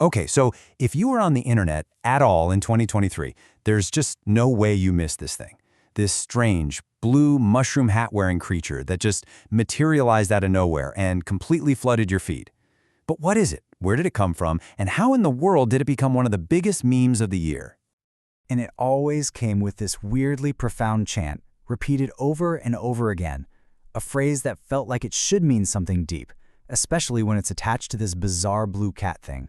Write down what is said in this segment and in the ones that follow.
Okay, so if you were on the internet at all in 2023, there's just no way you missed this thing. This strange, blue mushroom hat-wearing creature that just materialized out of nowhere and completely flooded your feed. But what is it? Where did it come from? And how in the world did it become one of the biggest memes of the year? And it always came with this weirdly profound chant, repeated over and over again, a phrase that felt like it should mean something deep, especially when it's attached to this bizarre blue cat thing.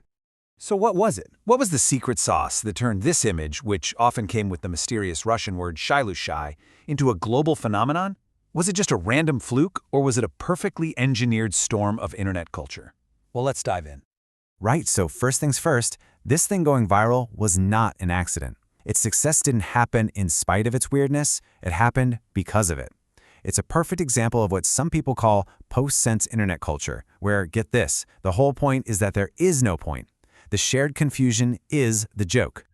So what was it? What was the secret sauce that turned this image, which often came with the mysterious Russian word Shailushai, into a global phenomenon? Was it just a random fluke, or was it a perfectly engineered storm of internet culture? Well, let's dive in. Right, so first things first, this thing going viral was not an accident. Its success didn't happen in spite of its weirdness, it happened because of it. It's a perfect example of what some people call post-sense internet culture, where, get this, the whole point is that there is no point. The shared confusion is the joke.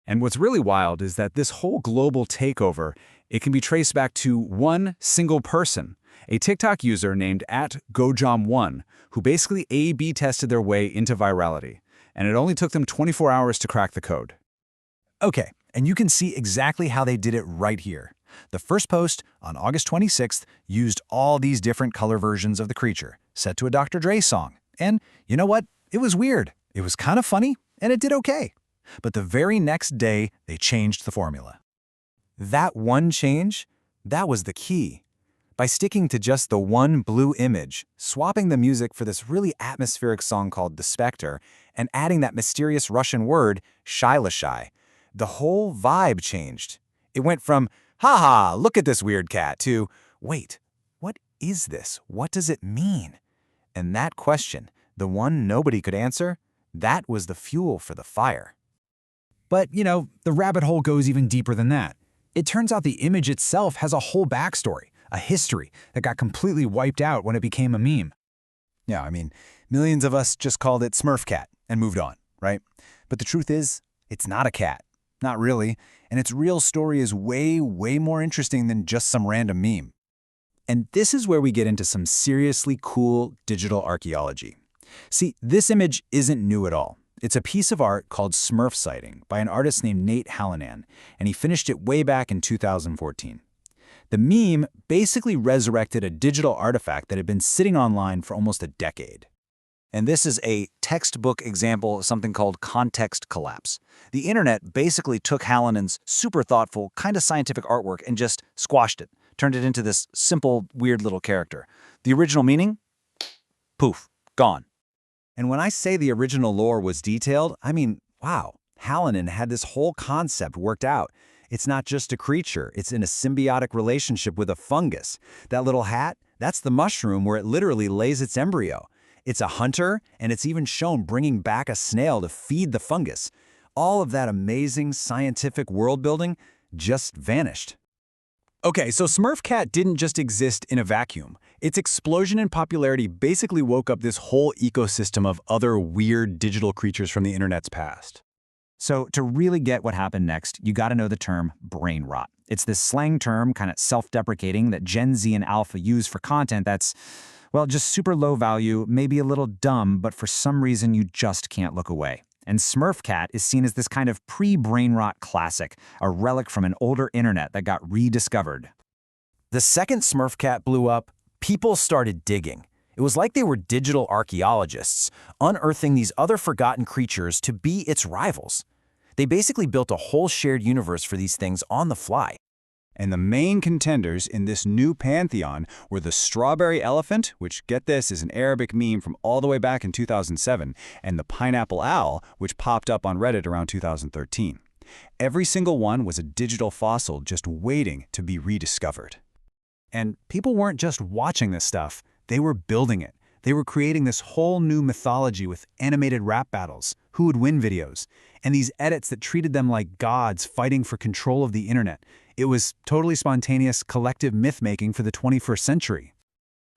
And what's really wild is that this whole global takeover, it can be traced back to one single person, a TikTok user named @gojam1, who basically A/B tested their way into virality. And it only took them 24 hours to crack the code. Okay, and you can see exactly how they did it right here. The first post, on August 26th, used all these different color versions of the creature, set to a Dr. Dre song. And you know what? It was weird. It was kind of funny, and it did okay. But the very next day, they changed the formula. That one change, that was the key. By sticking to just the one blue image, swapping the music for this really atmospheric song called The Spectre, and adding that mysterious Russian word, Shailushai, the whole vibe changed. It went from, haha, look at this weird cat, to, wait, what is this? What does it mean? And that question, the one nobody could answer, that was the fuel for the fire. But, the rabbit hole goes even deeper than that. It turns out the image itself has a whole backstory, a history that got completely wiped out when it became a meme. Yeah, I mean, millions of us just called it Smurf Cat and moved on, right? But the truth is, it's not a cat. Not really. And its real story is way, way more interesting than just some random meme. And this is where we get into some seriously cool digital archaeology. See, this image isn't new at all. It's a piece of art called Smurf Sighting by an artist named Nate Hallinan, and he finished it way back in 2014. The meme basically resurrected a digital artifact that had been sitting online for almost a decade. And this is a textbook example of something called context collapse. The internet basically took Hallinan's super thoughtful, kind of scientific artwork and just squashed it, turned it into this simple, weird little character. The original meaning? Poof, gone. And when I say the original lore was detailed, I mean, wow, Hallinan had this whole concept worked out. It's not just a creature, it's in a symbiotic relationship with a fungus. That little hat, that's the mushroom where it literally lays its embryo. It's a hunter, and it's even shown bringing back a snail to feed the fungus. All of that amazing scientific world building just vanished. Okay, so Smurf Cat didn't just exist in a vacuum. Its explosion in popularity basically woke up this whole ecosystem of other weird digital creatures from the internet's past. So to really get what happened next, you gotta know the term Brainrot. It's this slang term, kind of self-deprecating, that Gen Z and Alpha use for content that's, well, just super low value, maybe a little dumb, but for some reason you just can't look away. And Smurf Cat is seen as this kind of pre-Brainrot classic, a relic from an older internet that got rediscovered. The second Smurf Cat blew up, people started digging. It was like they were digital archaeologists, unearthing these other forgotten creatures to be its rivals. They basically built a whole shared universe for these things on the fly. And the main contenders in this new pantheon were the strawberry elephant, which, get this, is an Arabic meme from all the way back in 2007, and the pineapple owl, which popped up on Reddit around 2013. Every single one was a digital fossil just waiting to be rediscovered. And people weren't just watching this stuff, they were building it. They were creating this whole new mythology with animated rap battles, who would win videos, and these edits that treated them like gods fighting for control of the internet. It was totally spontaneous, collective myth-making for the 21st century.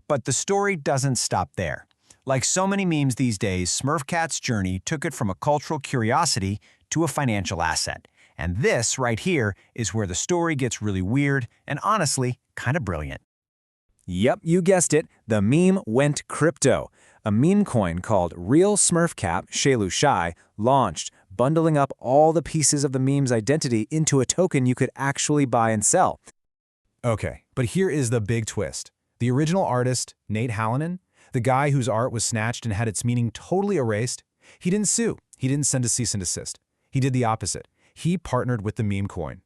But the story doesn't stop there. Like so many memes these days, Smurf Cat's journey took it from a cultural curiosity to a financial asset. And this, right here, is where the story gets really weird and honestly, kind of brilliant. Yep, you guessed it. The meme went crypto. A meme coin called Real Smurf Cat, Shailushai, launched, bundling up all the pieces of the meme's identity into a token you could actually buy and sell. Okay, but here is the big twist. The original artist, Nate Hallinan, the guy whose art was snatched and had its meaning totally erased, he didn't sue. He didn't send a cease and desist. He did the opposite. He partnered with the meme coin.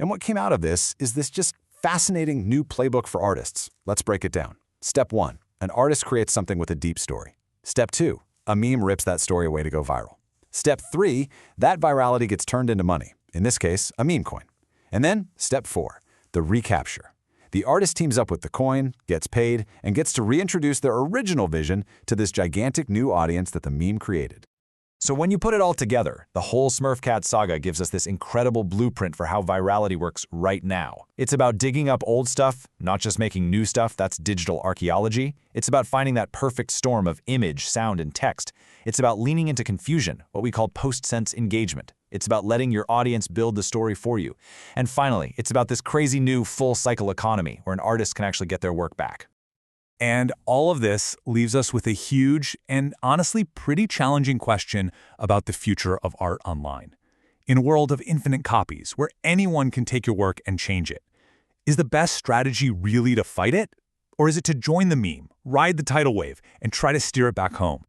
And what came out of this is this just fascinating new playbook for artists. Let's break it down. Step 1. An artist creates something with a deep story. Step 2. A meme rips that story away to go viral. Step 3. That virality gets turned into money. In this case, a meme coin. And then, Step 4. The recapture. The artist teams up with the coin, gets paid, and gets to reintroduce their original vision to this gigantic new audience that the meme created. So when you put it all together, the whole Smurf Cat saga gives us this incredible blueprint for how virality works right now. It's about digging up old stuff, not just making new stuff. That's digital archaeology. It's about finding that perfect storm of image, sound, and text. It's about leaning into confusion, what we call post-sense engagement. It's about letting your audience build the story for you. And finally, it's about this crazy new full-cycle economy where an artist can actually get their work back. And all of this leaves us with a huge and honestly pretty challenging question about the future of art online. In a world of infinite copies, where anyone can take your work and change it, is the best strategy really to fight it? Or is it to join the meme, ride the tidal wave, and try to steer it back home?